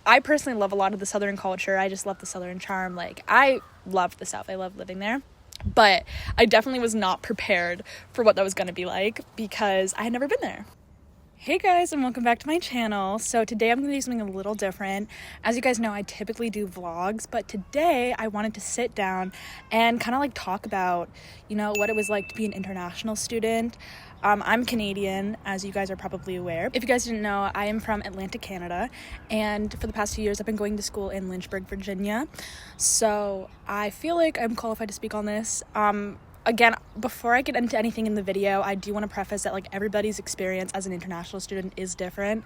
I personally love a lot of the Southern culture. I just love the Southern charm. Like, I loved the South. I love living there. But I definitely was not prepared for what that was going to be like because I had never been there. Hey guys, and welcome back to my channel. So today I'm going to do something a little different. As you guys know, I typically do vlogs, but today I wanted to sit down and kind of like talk about, what it was like to be an international student. I'm Canadian, as you guys are probably aware. If you guys didn't know, I am from Atlanta, Canada, and for the past 2 years I've been going to school in Lynchburg, Virginia. So I feel like I'm qualified to speak on this. Again, before I get into anything in the video, I do want to preface that everybody's experience as an international student is different,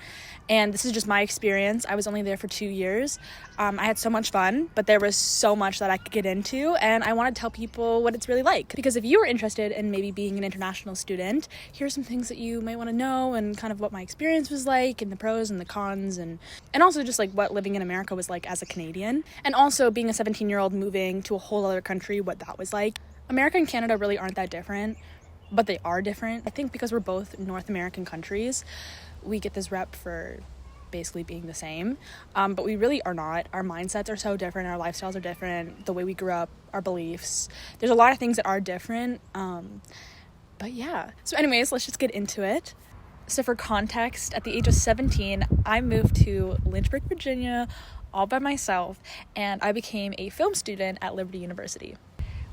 and this is just my experience. I was only there for 2 years. I had so much fun, but there was so much that I could get into, and I want to tell people what it's really like. Because if you were interested in maybe being an international student, here's some things that you might want to know, and kind of what my experience was like, and the pros and the cons, and also just what living in America was like as a Canadian, and also being a 17-year-old moving to a whole other country, what that was like. America and Canada really aren't that different, but they are different. I think because we're both North American countries, we get this rep for basically being the same, but we really are not. Our mindsets are so different, our lifestyles are different, the way we grew up, our beliefs. There's a lot of things that are different, but yeah. So anyways, let's just get into it. So for context, at the age of 17, I moved to Lynchburg, Virginia, all by myself, and I became a film student at Liberty University.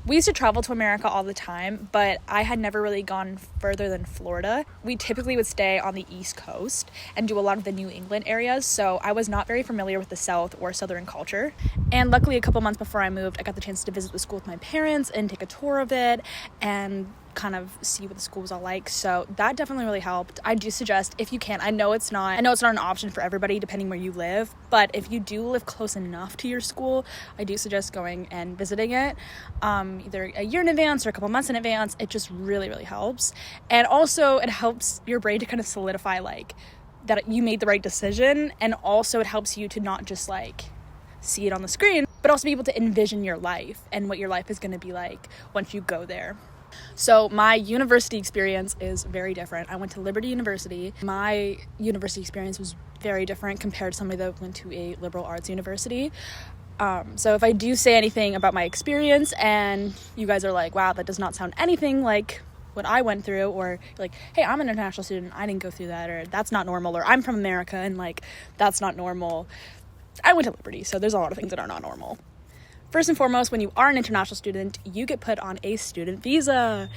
We used to travel to America all the time, but I had never really gone further than Florida. We typically would stay on the East Coast and do a lot of the New England areas, so I was not very familiar with the South or Southern culture. And luckily, a couple months before I moved, I got the chance to visit the school with my parents and take a tour of it and kind of see what the school was all like. So that definitely really helped. I do suggest, if you can, I know it's not an option for everybody depending where you live, but if you do live close enough to your school, I do suggest going and visiting it, either a year in advance or a couple months in advance. It just really, really helps. And also it helps your brain to kind of solidify that you made the right decision, and also it helps you to not just see it on the screen, but also be able to envision your life and what your life is going to be like once you go there. So my university experience is very different. I went to Liberty University. My university experience was very different compared to somebody that went to a liberal arts university. So if I do say anything about my experience and you guys are like, wow, that does not sound anything like what I went through, or hey, I'm an international student, I didn't go through that, or that's not normal, or I'm from America and that's not normal. I went to Liberty, so there's a lot of things that are not normal. First and foremost, when you are an international student, you get put on a student visa.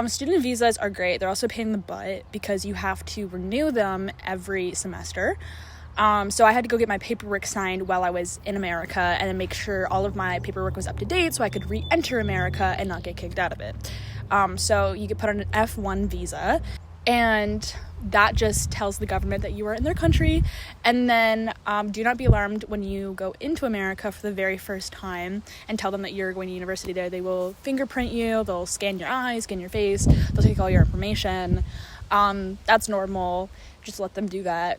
Student visas are great. They're also a pain in the butt because you have to renew them every semester. So I had to go get my paperwork signed while I was in America and then make sure all of my paperwork was up to date so I could re-enter America and not get kicked out of it. So you get put on an F1 visa, and that just tells the government that you are in their country. And then do not be alarmed when you go into America for the very first time and tell them that you're going to university there. They will fingerprint you, they'll scan your eyes, scan your face, they'll take all your information. That's normal, just let them do that.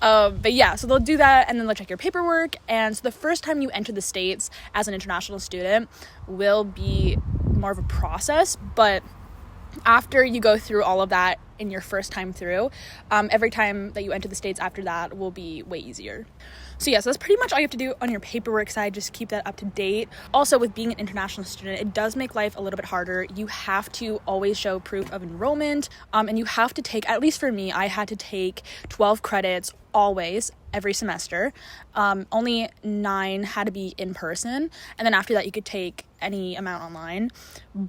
But yeah, so they'll do that, and then they'll check your paperwork. And so the first time you enter the States as an international student will be more of a process, but after you go through all of that in your first time through, every time that you enter the States after that will be way easier. So yeah, so that's pretty much all you have to do on your paperwork side. Just keep that up to date. Also, with being an international student, it does make life a little bit harder. You have to always show proof of enrollment, and you have to take, at least for me, I had to take 12 credits always every semester. Only 9 had to be in person, and then after that you could take any amount online,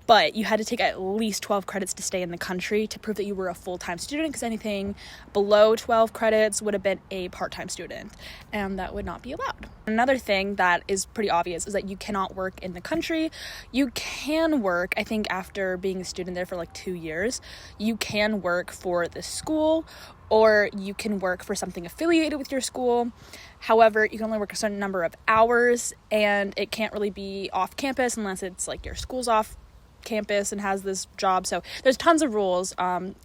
but you had to take at least 12 credits to stay in the country to prove that you were a full-time student, because anything below 12 credits would have been a part-time student, and that would not be allowed. Another thing that is pretty obvious is that you cannot work in the country. You can work, I think after being a student there for 2 years, you can work for the school, or you can work for something affiliated with your school. However, you can only work a certain number of hours, and it can't really be off campus unless it's your school's off campus and has this job. So there's tons of rules,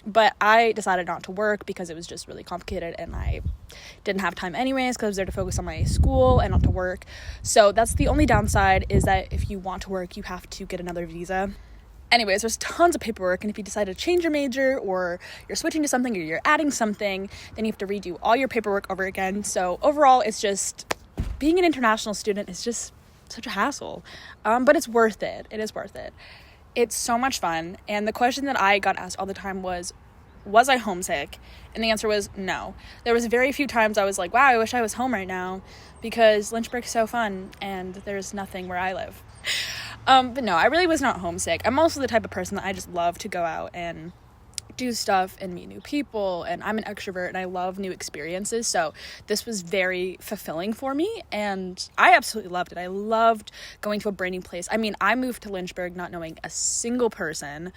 but I decided not to work because it was just really complicated, and I didn't have time anyways because I was there to focus on my school and not to work. So that's the only downside, is that if you want to work, you have to get another visa. Anyways, there's tons of paperwork, and if you decide to change your major or you're switching to something or you're adding something, then you have to redo all your paperwork over again. So overall, it's just, being an international student is just such a hassle, but it's worth it. It is worth it. It's so much fun. And the question that I got asked all the time was I homesick? And the answer was no. There was very few times I was like, wow, I wish I was home right now, because Lynchburg's so fun and there's nothing where I live. But no, I really was not homesick. I'm also the type of person that I just love to go out and do stuff and meet new people, and I'm an extrovert and I love new experiences, so this was very fulfilling for me and I absolutely loved it. I loved going to a brand new place. I mean, I moved to Lynchburg not knowing a single person,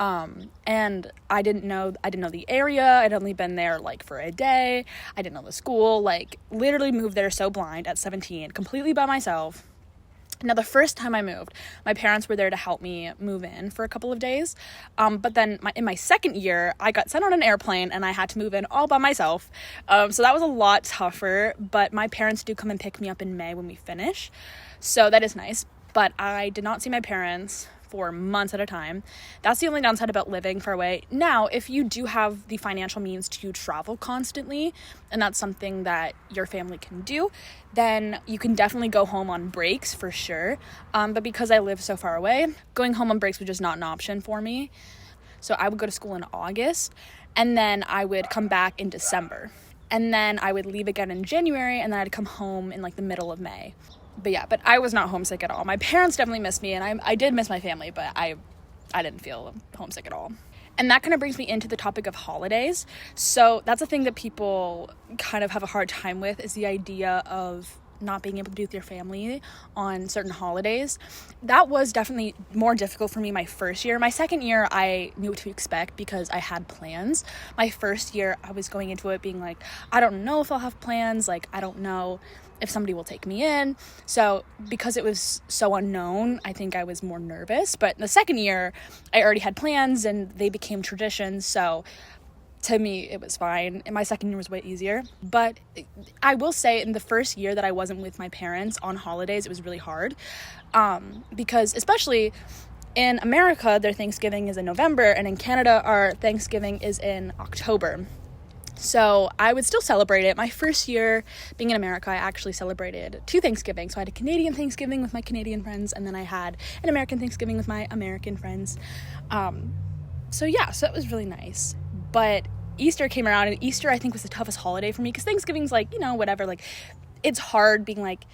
and I didn't know the area. I'd only been there like for a day. I didn't know the school, like literally moved there so blind at 17, completely by myself. Now, the first time I moved, my parents were there to help me move in for a couple of days, but then in my second year, I got sent on an airplane and I had to move in all by myself, so that was a lot tougher, but my parents do come and pick me up in May when we finish, so that is nice, but I did not see my parents for months at a time. That's the only downside about living far away. Now, if you do have the financial means to travel constantly, and that's something that your family can do, then you can definitely go home on breaks for sure. But because I live so far away, going home on breaks was just not an option for me. So I would go to school in August, and then I would come back in December. And then I would leave again in January, and then I'd come home in like the middle of May. But I was not homesick at all. My parents definitely missed me, and I did miss my family, but I didn't feel homesick at all. And that kind of brings me into the topic of holidays. So that's a thing that people kind of have a hard time with, is the idea of not being able to be with your family on certain holidays. That was definitely more difficult for me my first year. My second year, I knew what to expect because I had plans. My first year, I was going into it being like, I don't know if I'll have plans. Like, I don't know if somebody will take me in. So because it was so unknown, I think I was more nervous. But in the second year, I already had plans and they became traditions. So to me, it was fine. And my second year was way easier. But I will say, in the first year that I wasn't with my parents on holidays, it was really hard. Because especially in America, their Thanksgiving is in November, and in Canada, our Thanksgiving is in October. So I would still celebrate it. My first year being in America, I actually celebrated 2 Thanksgivings. So I had a Canadian Thanksgiving with my Canadian friends, and then I had an American Thanksgiving with my American friends. So it was really nice. But Easter came around, and Easter I think was the toughest holiday for me, because Thanksgiving's like, whatever, like it's hard being like,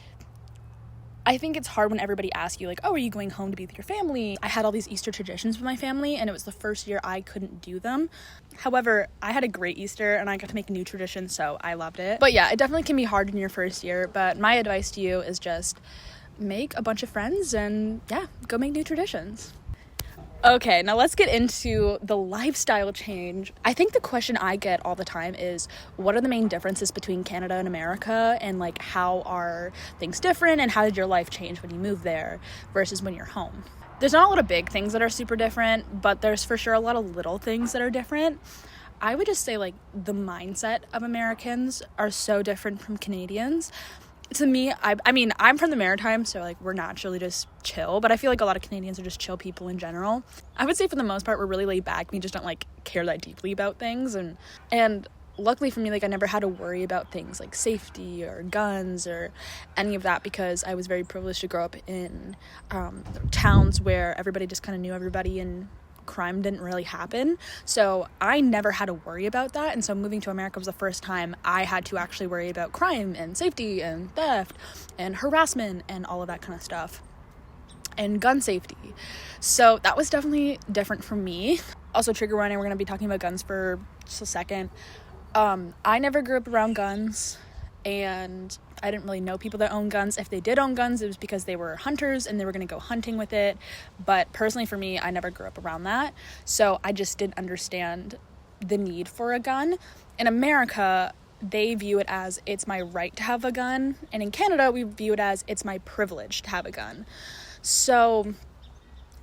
I think it's hard when everybody asks you like, oh, are you going home to be with your family? I had all these Easter traditions with my family, and it was the first year I couldn't do them. However, I had a great Easter and I got to make a new tradition, so I loved it. But yeah, it definitely can be hard in your first year, but my advice to you is just make a bunch of friends and go make new traditions. Okay, now let's get into the lifestyle change. I think the question I get all the time is, what are the main differences between Canada and America, and like how are things different, and how did your life change when you moved there versus when you're home? There's not a lot of big things that are super different, but there's for sure a lot of little things that are different. I would just say like the mindset of Americans are so different from Canadians. To me, I mean, I'm from the Maritimes, so like we're naturally just chill, but I feel like a lot of Canadians are just chill people in general. I would say for the most part, we're really laid back. We just don't like care that deeply about things, and luckily for me, like I never had to worry about things like safety or guns or any of that, because I was very privileged to grow up in towns where everybody just kind of knew everybody and crime didn't really happen. So I never had to worry about that. And so moving to America was the first time I had to actually worry about crime and safety and theft and harassment and all of that kind of stuff, and gun safety. So that was definitely different for me. Also, trigger warning, we're going to be talking about guns for just a second. I never grew up around guns, and I didn't really know people that own guns. If they did own guns, it was because they were hunters and they were going to go hunting with it. But personally for me, I never grew up around that. So I just didn't understand the need for a gun. In America, they view it as it's my right to have a gun. And in Canada, we view it as it's my privilege to have a gun. So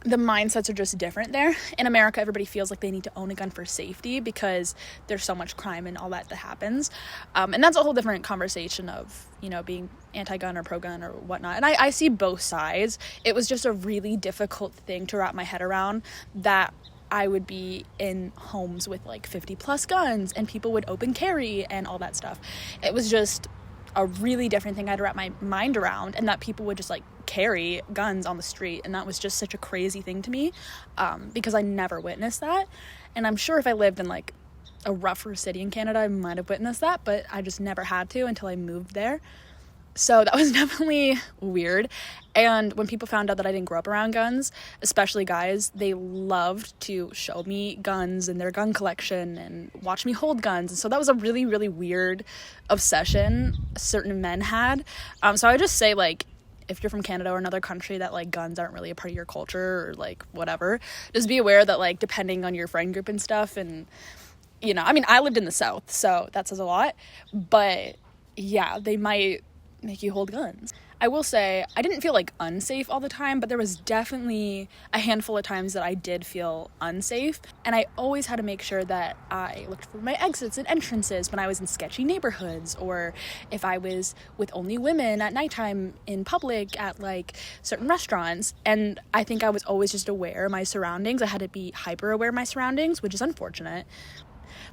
the mindsets are just different there. In America, everybody feels like they need to own a gun for safety because there's so much crime and all that happens. And that's a whole different conversation of, being anti-gun or pro-gun or whatnot. And I see both sides. It was just a really difficult thing to wrap my head around, that I would be in homes with like 50 plus guns and people would open carry and all that stuff. It was just a really different thing I had to wrap my mind around, and that people would just like carry guns on the street, and that was just such a crazy thing to me, because I never witnessed that. And I'm sure if I lived in like a rougher city in Canada, I might have witnessed that, but I just never had to until I moved there. So that was definitely weird. And when people found out that I didn't grow up around guns, especially guys, they loved to show me guns and their gun collection and watch me hold guns. And so that was a really, really weird obsession certain men had. So I would just say, like, if you're from Canada or another country that, like, guns aren't really a part of your culture or, like, whatever, just be aware that, like, depending on your friend group and stuff, and, I lived in the South, so that says a lot. But, yeah, they might make you hold guns. I will say I didn't feel like unsafe all the time, but there was definitely a handful of times that I did feel unsafe, and I always had to make sure that I looked for my exits and entrances when I was in sketchy neighborhoods, or if I was with only women at nighttime in public at like certain restaurants. And I think I was always just aware of my surroundings. I had to be hyper aware of my surroundings, which is unfortunate.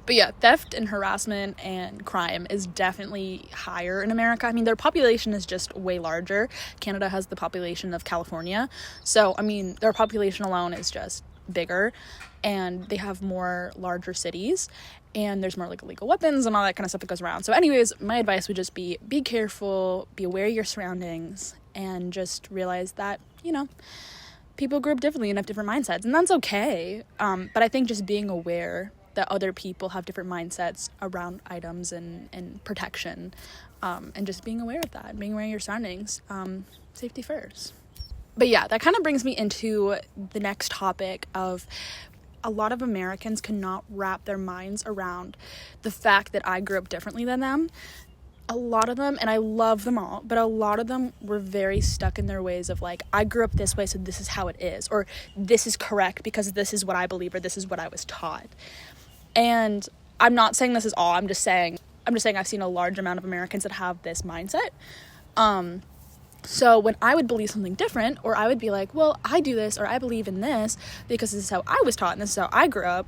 But yeah, theft and harassment and crime is definitely higher in America. I mean, their population is just way larger. Canada has the population of California. So, their population alone is just bigger, and they have more larger cities, and there's more like illegal weapons and all that kind of stuff that goes around. So anyways, my advice would just be careful, be aware of your surroundings, and just realize that, people grew up differently and have different mindsets, and that's okay. But I think just being aware that other people have different mindsets around items and protection, and just being aware of that, being aware of your surroundings, safety first. But yeah, that kind of brings me into the next topic of a lot of Americans cannot wrap their minds around the fact that I grew up differently than them. A lot of them, and I love them all, but a lot of them were very stuck in their ways of like, I grew up this way, so this is how it is, or this is correct because this is what I believe, or this is what I was taught. And I'm not saying this is all. I'm just saying I've seen a large amount of Americans that have this mindset. So when I would believe something different, or I would be like, well, I do this, or I believe in this because this is how I was taught and this is how I grew up,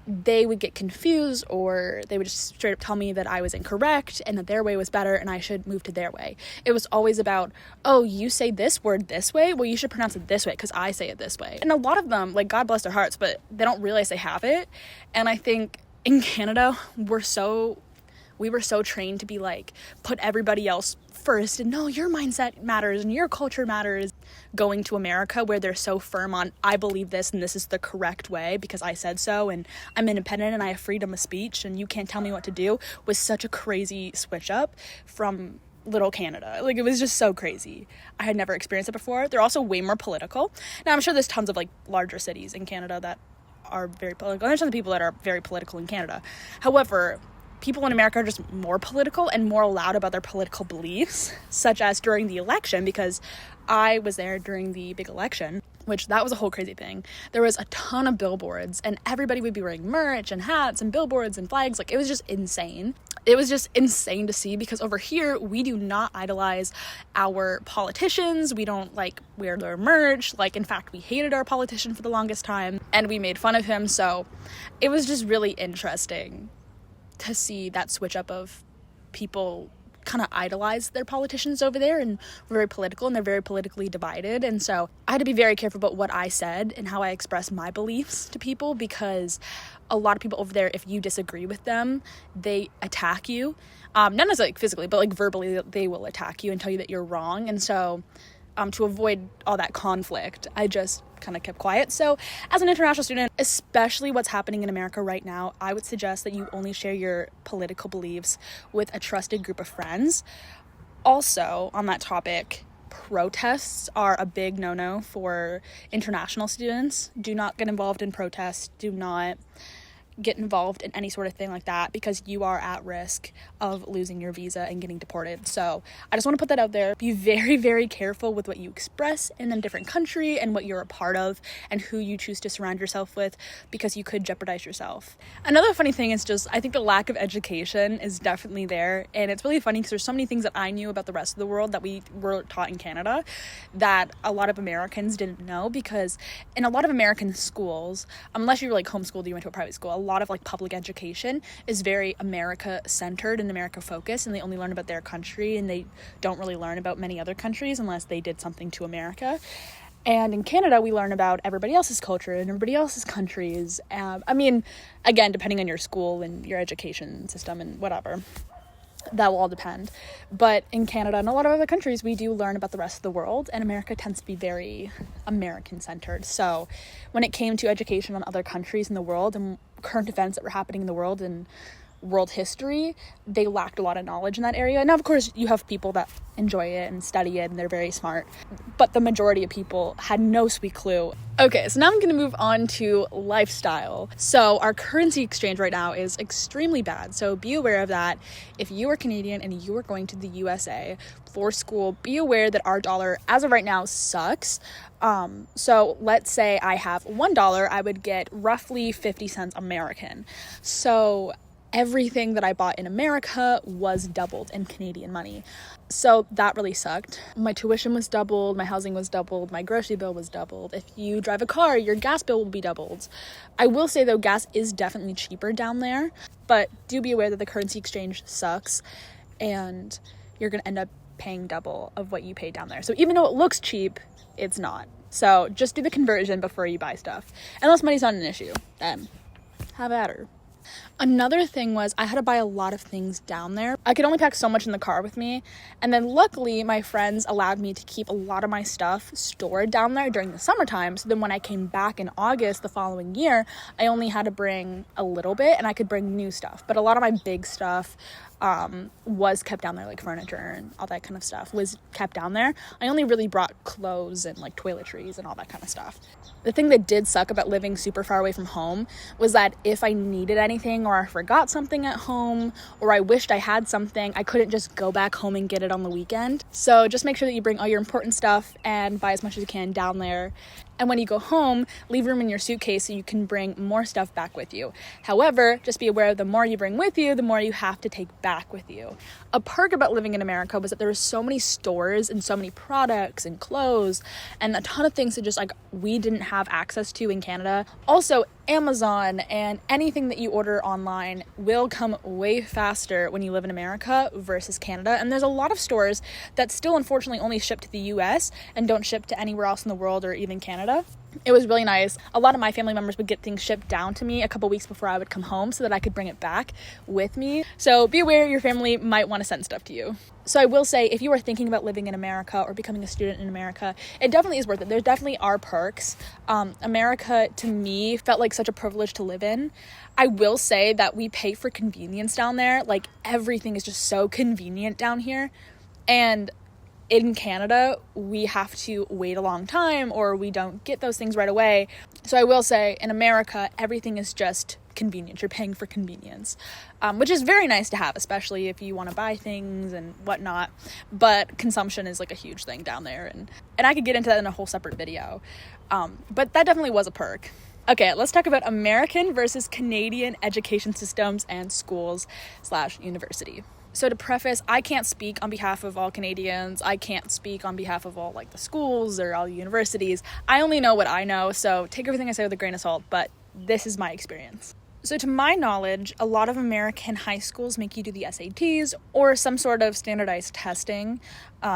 they would get confused, or they would just straight up tell me that I was incorrect and that their way was better and I should move to their way. It was always about, oh, you say this word this way? Well, you should pronounce it this way because I say it this way. And a lot of them, like, God bless their hearts, but they don't realize they have it. And I think in Canada, we were so trained to be like, put everybody else first, and no, your mindset matters and your culture matters. Going to America, where they're so firm on, I believe this and this is the correct way because I said so, and I'm independent and I have freedom of speech and you can't tell me what to do, was such a crazy switch up from little Canada. Like, it was just so crazy. I had never experienced it before. They're also way more political. Now, I'm sure there's tons of like larger cities in Canada that are very political, and there's tons of people that are very political in Canada. However, people in America are just more political and more loud about their political beliefs, such as during the election, because I was there during the big election, which that was a whole crazy thing. There was a ton of billboards, and everybody would be wearing merch and hats and billboards and flags. Like, it was just insane. It was just insane to see, because over here, we do not idolize our politicians. We don't, like, wear their merch. Like, in fact, we hated our politician for the longest time, and we made fun of him. So it was just really interesting to see that switch up of people kind of idolize their politicians over there, and we're very political, and they're very politically divided. And so I had to be very careful about what I said and how I expressed my beliefs to people, because a lot of people over there, if you disagree with them, they attack you. Not necessarily like physically, but like verbally, they will attack you and tell you that you're wrong. And so to avoid all that conflict, I just kind of kept quiet. So as an international student, especially what's happening in America right now, I would suggest that you only share your political beliefs with a trusted group of friends. Also, on that topic, protests are a big no-no for international students. Do not get involved in protests. Do not get involved in any sort of thing like that, because you are at risk of losing your visa and getting deported. So I just want to put that out there. Be very, very careful with what you express in a different country and what you're a part of and who you choose to surround yourself with, because you could jeopardize yourself. Another funny thing is just, I think the lack of education is definitely there, and it's really funny because there's so many things that I knew about the rest of the world that we were taught in Canada that a lot of Americans didn't know, because in a lot of American schools, unless you were like homeschooled, you went to a private school, a lot of like public education is very America centered and America focused, and they only learn about their country and they don't really learn about many other countries unless they did something to America. And in Canada, we learn about everybody else's culture and everybody else's countries. I mean, again, depending on your school and your education system and whatever, that will all depend. But in Canada and a lot of other countries, we do learn about the rest of the world, and America tends to be very American-centered. So when it came to education on other countries in the world and current events that were happening in the world and world history, they lacked a lot of knowledge in that area. Now, of course, you have people that enjoy it and study it and they're very smart, but the majority of people had no sweet clue. Okay, so now I'm going to move on to lifestyle. So our currency exchange right now is extremely bad, so be aware of that. If you are Canadian and you are going to the USA for school, be aware that our dollar as of right now sucks. So let's say I have $1, I would get roughly 50 cents American. So everything that I bought in America was doubled in Canadian money. So that really sucked. My tuition was doubled, my housing was doubled, my grocery bill was doubled. If you drive a car, your gas bill will be doubled. I will say though, gas is definitely cheaper down there, but do be aware that the currency exchange sucks and you're gonna end up paying double of what you pay down there. So even though it looks cheap, it's not. So just do the conversion before you buy stuff. Unless money's not an issue, then have at her. Another thing was I had to buy a lot of things down there. I could only pack so much in the car with me. And then luckily my friends allowed me to keep a lot of my stuff stored down there during the summertime. So then when I came back in August the following year, I only had to bring a little bit and I could bring new stuff. But a lot of my big stuff was kept down there, like furniture and all that kind of stuff was kept down there. I only really brought clothes and like toiletries and all that kind of stuff. The thing that did suck about living super far away from home was that if I needed anything or I forgot something at home or I wished I had something, I couldn't just go back home and get it on the weekend. So just make sure that you bring all your important stuff and buy as much as you can down there. And when you go home, leave room in your suitcase so you can bring more stuff back with you. However, just be aware the more you bring with you, the more you have to take back with you. A perk about living in America was that there were so many stores and so many products and clothes and a ton of things that just like we didn't have access to in Canada. Also, Amazon and anything that you order online will come way faster when you live in America versus Canada. And there's a lot of stores that still unfortunately only ship to the US and don't ship to anywhere else in the world or even Canada. It was really nice. A lot of my family members would get things shipped down to me a couple weeks before I would come home so that I could bring it back with me. So be aware your family might want to send stuff to you. So I will say, if you are thinking about living in America or becoming a student in America, it definitely is worth it. There definitely are perks. America, to me, felt like such a privilege to live in. I will say that we pay for convenience down there. Like, everything is just so convenient down here. And in Canada, we have to wait a long time or we don't get those things right away. So I will say, in America, everything is just convenience. You're paying for convenience, which is very nice to have, especially if you want to buy things and whatnot. But consumption is like a huge thing down there, and I could get into that in a whole separate video. But that definitely was a perk. Okay, let's talk about American versus Canadian education systems and schools/university. So to preface, I can't speak on behalf of all Canadians. I can't speak on behalf of all like the schools or all the universities. I only know what I know, so take everything I say with a grain of salt, but this is my experience. So to my knowledge, a lot of American high schools make you do the SATs or some sort of standardized testing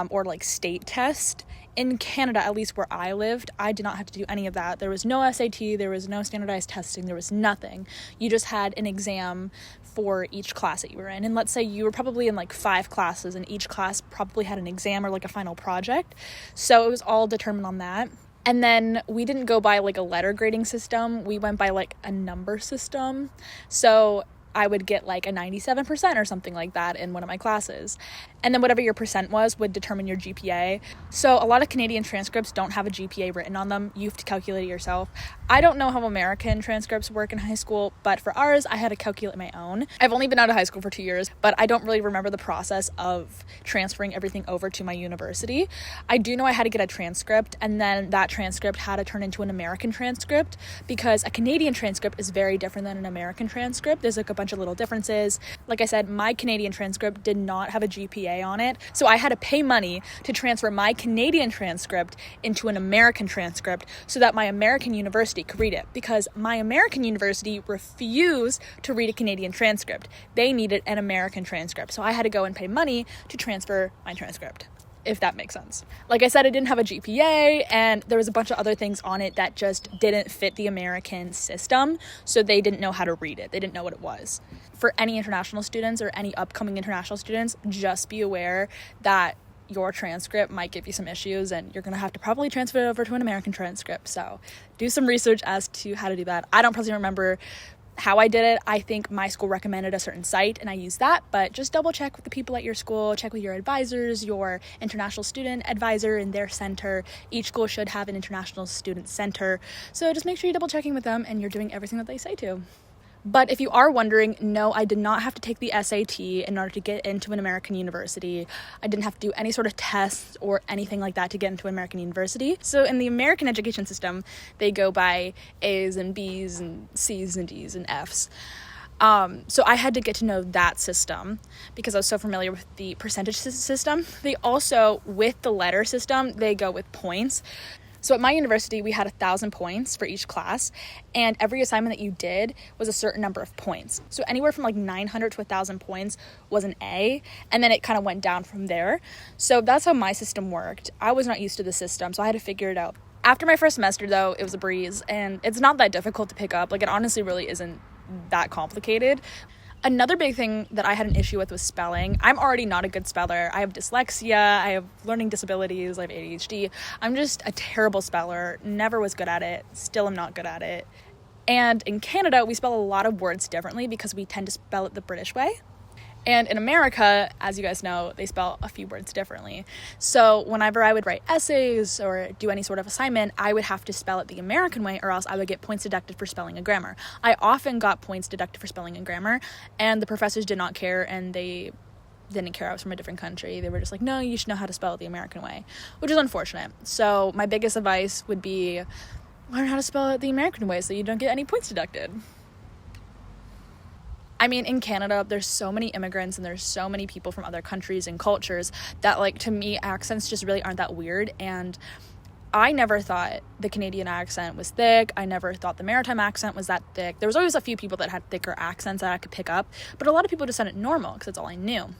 or like state test. In Canada, at least where I lived, I did not have to do any of that. There was no SAT, there was no standardized testing, there was nothing. You just had an exam for each class that you were in. And let's say you were probably in like 5 classes and each class probably had an exam or like a final project. So it was all determined on that. And then we didn't go by like a letter grading system. We went by like a number system. So I would get like a 97% or something like that in one of my classes. and then whatever your percent was would determine your GPA. So a lot of Canadian transcripts don't have a GPA written on them. You have to calculate it yourself. I don't know how American transcripts work in high school, but for ours, I had to calculate my own. I've only been out of high school for 2 years, but I don't really remember the process of transferring everything over to my university. I do know I had to get a transcript, and then that transcript had to turn into an American transcript, because a Canadian transcript is very different than an American transcript. There's like a bunch of little differences. Like I said, my Canadian transcript did not have a GPA on it, so I had to pay money to transfer my Canadian transcript into an American transcript so that my American university could read it, because my American university refused to read a Canadian transcript. They needed an American transcript, so I had to go and pay money to transfer my transcript, if that makes sense. Like I said, it didn't have a GPA, and there was a bunch of other things on it that just didn't fit the American system, so they didn't know how to read it. They didn't know what it was. For any international students or any upcoming international students, just be aware that your transcript might give you some issues, and you're going to have to probably transfer it over to an American transcript. So do some research as to how to do that. I don't personally remember how I did it. I think my school recommended a certain site and I used that, but just double check with the people at your school, check with your advisors, your international student advisor in their center. Each school should have an international student center, so just make sure you're double checking with them and you're doing everything that they say to. But if you are wondering, no, I did not have to take the SAT in order to get into an American university. I didn't have to do any sort of tests or anything like that to get into an American university. So in the American education system, they go by A's and B's and C's and D's and F's. So I had to get to know that system because I was so familiar with the percentage system. They also, with the letter system, they go with points. So at my university, we had 1,000 points for each class, and every assignment that you did was a certain number of points. So anywhere from like 900 to 1,000 points was an A, and then it kind of went down from there. So that's how my system worked. I was not used to the system, so I had to figure it out. After my first semester, though, it was a breeze, and it's not that difficult to pick up. Like, it honestly really isn't that complicated. Another big thing that I had an issue with was spelling. I'm already not a good speller. I have dyslexia, I have learning disabilities, I have ADHD. I'm just a terrible speller, never was good at it, still am not good at it. And in Canada, we spell a lot of words differently because we tend to spell it the British way. And in America, as you guys know, they spell a few words differently. So whenever I would write essays or do any sort of assignment, I would have to spell it the American way, or else I would get points deducted for spelling and grammar. I often got points deducted for spelling and grammar, and the professors did not care, and they didn't care I was from a different country. They were just like, no, you should know how to spell it the American way, which is unfortunate. So my biggest advice would be learn how to spell it the American way so you don't get any points deducted. I mean, in Canada, there's so many immigrants and there's so many people from other countries and cultures that, like, to me, accents just really aren't that weird. And I never thought the Canadian accent was thick. I never thought the maritime accent was that thick. There was always a few people that had thicker accents that I could pick up, but a lot of people just sounded normal because that's all I knew.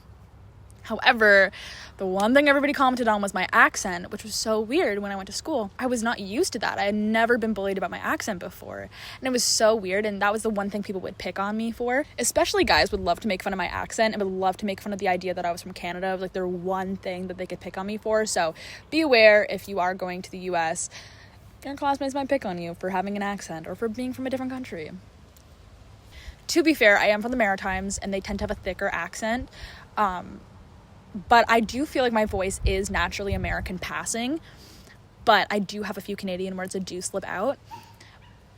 However, the one thing everybody commented on was my accent, which was so weird when I went to school. I was not used to that. I had never been bullied about my accent before. And it was so weird, and that was the one thing people would pick on me for. Especially guys would love to make fun of my accent and would love to make fun of the idea that I was from Canada. Like, their one thing that they could pick on me for. So be aware if you are going to the US, your classmates might pick on you for having an accent or for being from a different country. To be fair, I am from the Maritimes, and they tend to have a thicker accent. But I do feel like my voice is naturally American passing, but I do have a few Canadian words that do slip out.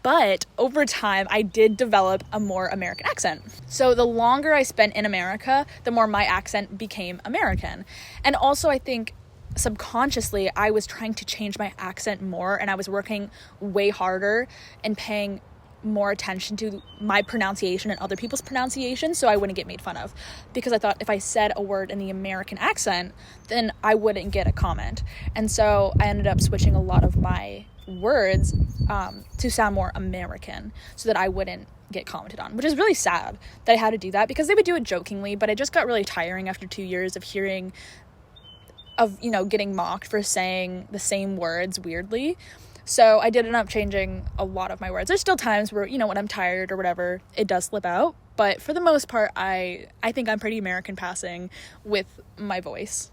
But over time, I did develop a more American accent. So the longer I spent in America, the more my accent became American. And also, I think subconsciously, I was trying to change my accent more, and I was working way harder and paying more attention to my pronunciation and other people's pronunciation so I wouldn't get made fun of, because I thought if I said a word in the American accent, then I wouldn't get a comment. And so I ended up switching a lot of my words to sound more American so that I wouldn't get commented on, which is really sad that I had to do that, because they would do it jokingly, but it just got really tiring after 2 years of hearing of, you know, getting mocked for saying the same words weirdly. So I did end up changing a lot of my words. There's still times where, you know, when I'm tired or whatever, it does slip out. But for the most part, I think I'm pretty American passing with my voice.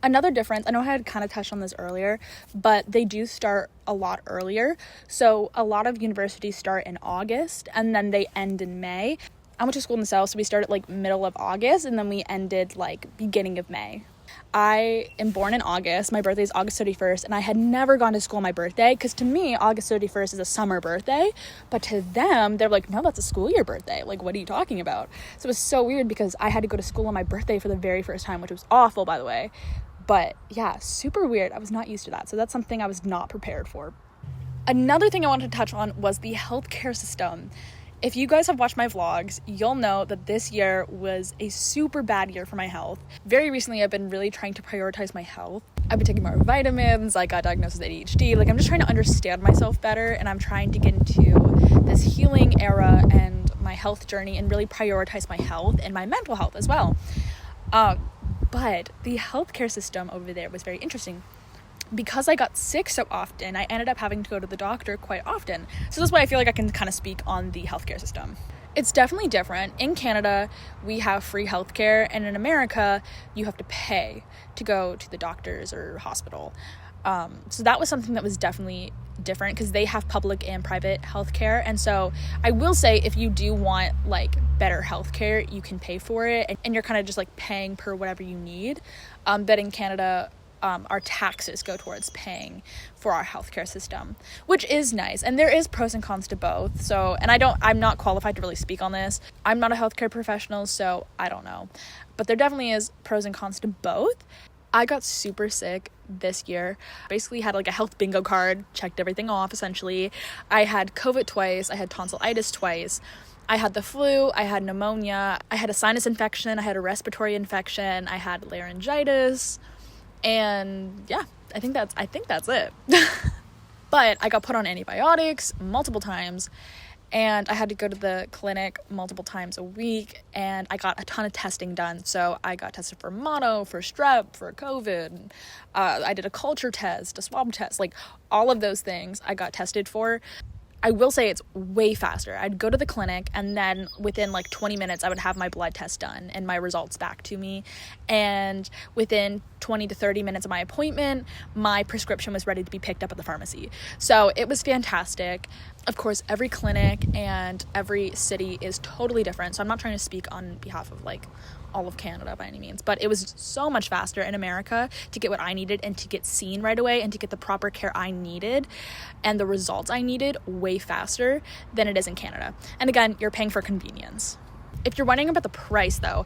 Another difference, I know I had kind of touched on this earlier, but they do start a lot earlier. So a lot of universities start in August and then they end in May. I went to school in the South, so we started like middle of August, and then we ended like beginning of May. I am born in August. My birthday is August 31st, and I had never gone to school on my birthday, because to me, August 31st is a summer birthday, but to them, they're like, no, that's a school year birthday. Like, what are you talking about? So it was so weird, because I had to go to school on my birthday for the very first time, which was awful, by the way. But yeah, super weird. I was not used to that. So that's something I was not prepared for. Another thing I wanted to touch on was the healthcare system. If you guys have watched my vlogs, you'll know that this year was a super bad year for my health. Very recently, I've been really trying to prioritize my health. I've been taking more vitamins, I got diagnosed with ADHD. Like, I'm just trying to understand myself better, and I'm trying to get into this healing era and my health journey and really prioritize my health and my mental health as well. But the healthcare system over there was very interesting. Because I got sick so often, I ended up having to go to the doctor quite often. So that's why I feel like I can kind of speak on the healthcare system. It's definitely different. In Canada, we have free healthcare, and in America, you have to pay to go to the doctors or hospital. So that was something that was definitely different, because they have public and private healthcare. And so I will say, if you do want like better healthcare, you can pay for it, and you're kind of just like paying per whatever you need. But in Canada, our taxes go towards paying for our healthcare system, which is nice. And there is pros and cons to both. So, and I'm not qualified to really speak on this. I'm not a healthcare professional, so I don't know. But there definitely is pros and cons to both. I got super sick this year. Basically had like a health bingo card, checked everything off essentially. I had COVID twice, I had tonsillitis twice. I had the flu, I had pneumonia, I had a sinus infection, I had a respiratory infection, I had laryngitis. And yeah, I think that's it. But I got put on antibiotics multiple times, and I had to go to the clinic multiple times a week, and I got a ton of testing done. So I got tested for mono, for strep, for COVID. I did a culture test, a swab test, like all of those things I got tested for. I will say it's way faster. I'd go to the clinic, and then within like 20 minutes, I would have my blood test done and my results back to me. And within 20 to 30 minutes of my appointment, my prescription was ready to be picked up at the pharmacy. So it was fantastic. Of course, every clinic and every city is totally different. So I'm not trying to speak on behalf of like all of Canada by any means, but it was so much faster in America to get what I needed and to get seen right away and to get the proper care I needed and the results I needed way faster than it is in Canada. And again, you're paying for convenience. If you're wondering about the price though,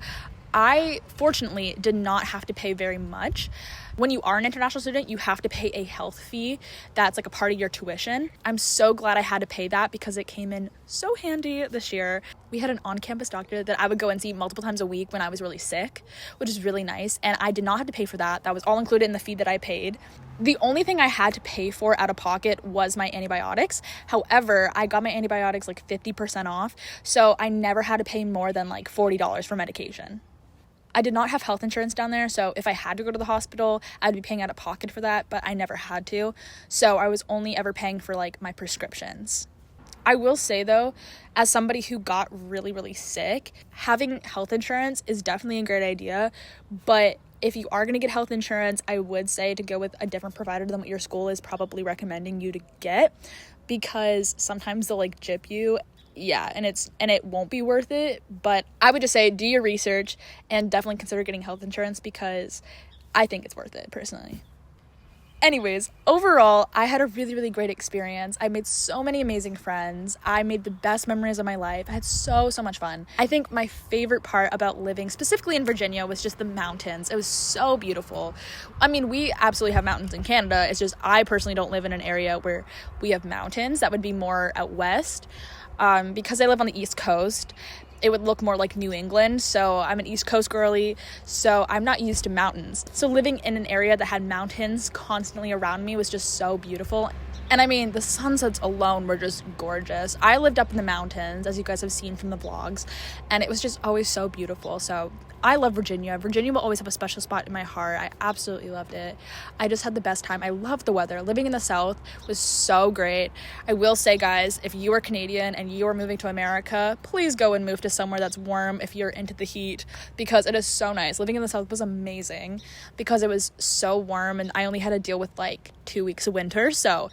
I fortunately did not have to pay very much. When you are an international student, you have to pay a health fee that's like a part of your tuition. I'm so glad I had to pay that because it came in so handy this year. We had an on-campus doctor that I would go and see multiple times a week when I was really sick, which is really nice. And I did not have to pay for that. That was all included in the fee that I paid. The only thing I had to pay for out of pocket was my antibiotics. However, I got my antibiotics like 50% off. So I never had to pay more than like $40 for medication. I did not have health insurance down there, so if I had to go to the hospital, I'd be paying out of pocket for that, but I never had to. So I was only ever paying for like my prescriptions. I will say though, as somebody who got really, really sick, having health insurance is definitely a great idea, but if you are going to get health insurance, I would say to go with a different provider than what your school is probably recommending you to get, because sometimes they'll like gyp you. Yeah, and it won't be worth it, but I would just say do your research and definitely consider getting health insurance because I think it's worth it personally. Anyways, overall, I had a really, really great experience. I made so many amazing friends. I made the best memories of my life. I had so much fun. I think my favorite part about living specifically in Virginia was just the mountains. It was so beautiful. I mean, we absolutely have mountains in Canada. It's just I personally don't live in an area where we have mountains. That would be more out west. Because I live on the East Coast, it would look more like New England, so I'm an East Coast girly, so I'm not used to mountains. So living in an area that had mountains constantly around me was just so beautiful. And I mean, the sunsets alone were just gorgeous. I lived up in the mountains, as you guys have seen from the vlogs, and it was just always so beautiful. So I love Virginia. Virginia will always have a special spot in my heart. I absolutely loved it. I just had the best time. I loved the weather. Living in the South was so great. I will say, guys, if you are Canadian and you are moving to America, please go and move to somewhere that's warm if you're into the heat, because it is so nice. Living in the South was amazing because it was so warm and I only had to deal with like 2 weeks of winter. So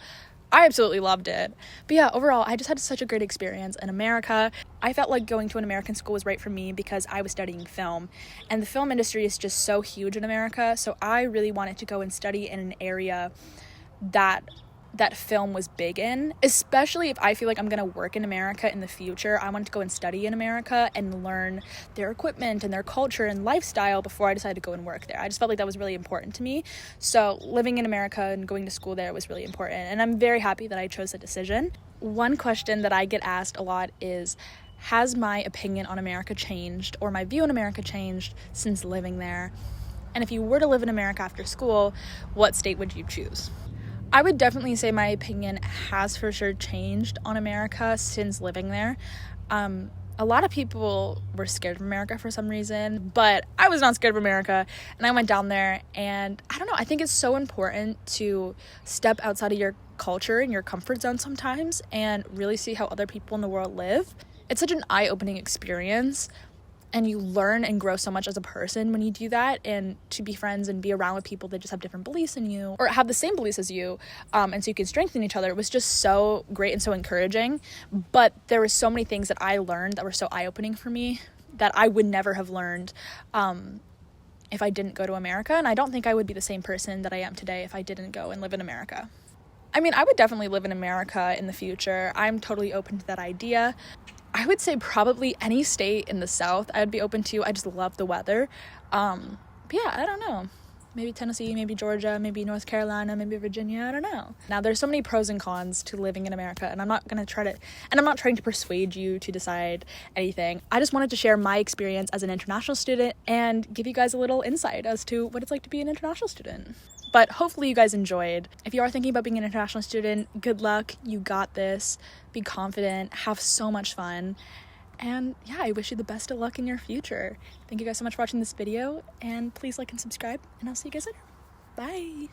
I absolutely loved it. But yeah, overall, I just had such a great experience in America. I felt like going to an American school was right for me because I was studying film, and the film industry is just so huge in America. So I really wanted to go and study in an area that film was big in, especially if I feel like I'm gonna work in America in the future. I wanted to go and study in America and learn their equipment and their culture and lifestyle before I decided to go and work there. I just felt like that was really important to me. So living in America and going to school there was really important, and I'm very happy that I chose that decision. One question that I get asked a lot is, has my opinion on America changed, or my view on America changed since living there? And if you were to live in America after school, what state would you choose? I would definitely say my opinion has for sure changed on America since living there. A lot of people were scared of America for some reason, but I was not scared of America, and I went down there, and I don't know, I think it's so important to step outside of your culture and your comfort zone sometimes and really see how other people in the world live. It's such an eye-opening experience, and you learn and grow so much as a person when you do that, and to be friends and be around with people that just have different beliefs than you or have the same beliefs as you, and so you can strengthen each other. It was just so great and so encouraging. But there were so many things that I learned that were so eye-opening for me that I would never have learned if I didn't go to America, and I don't think I would be the same person that I am today if I didn't go and live in America. I mean, I would definitely live in America in the future. I'm totally open to that idea. I would say probably any state in the South I would be open to. I just love the weather. But yeah, I don't know. Maybe Tennessee, maybe Georgia, maybe North Carolina, maybe Virginia, I don't know. Now, there's so many pros and cons to living in America, and I'm not trying to persuade you to decide anything. I just wanted to share my experience as an international student and give you guys a little insight as to what it's like to be an international student. But hopefully you guys enjoyed. If you are thinking about being an international student, good luck. You got this. Be confident. Have so much fun. And yeah, I wish you the best of luck in your future. Thank you guys so much for watching this video, and please like and subscribe, and I'll see you guys later. Bye.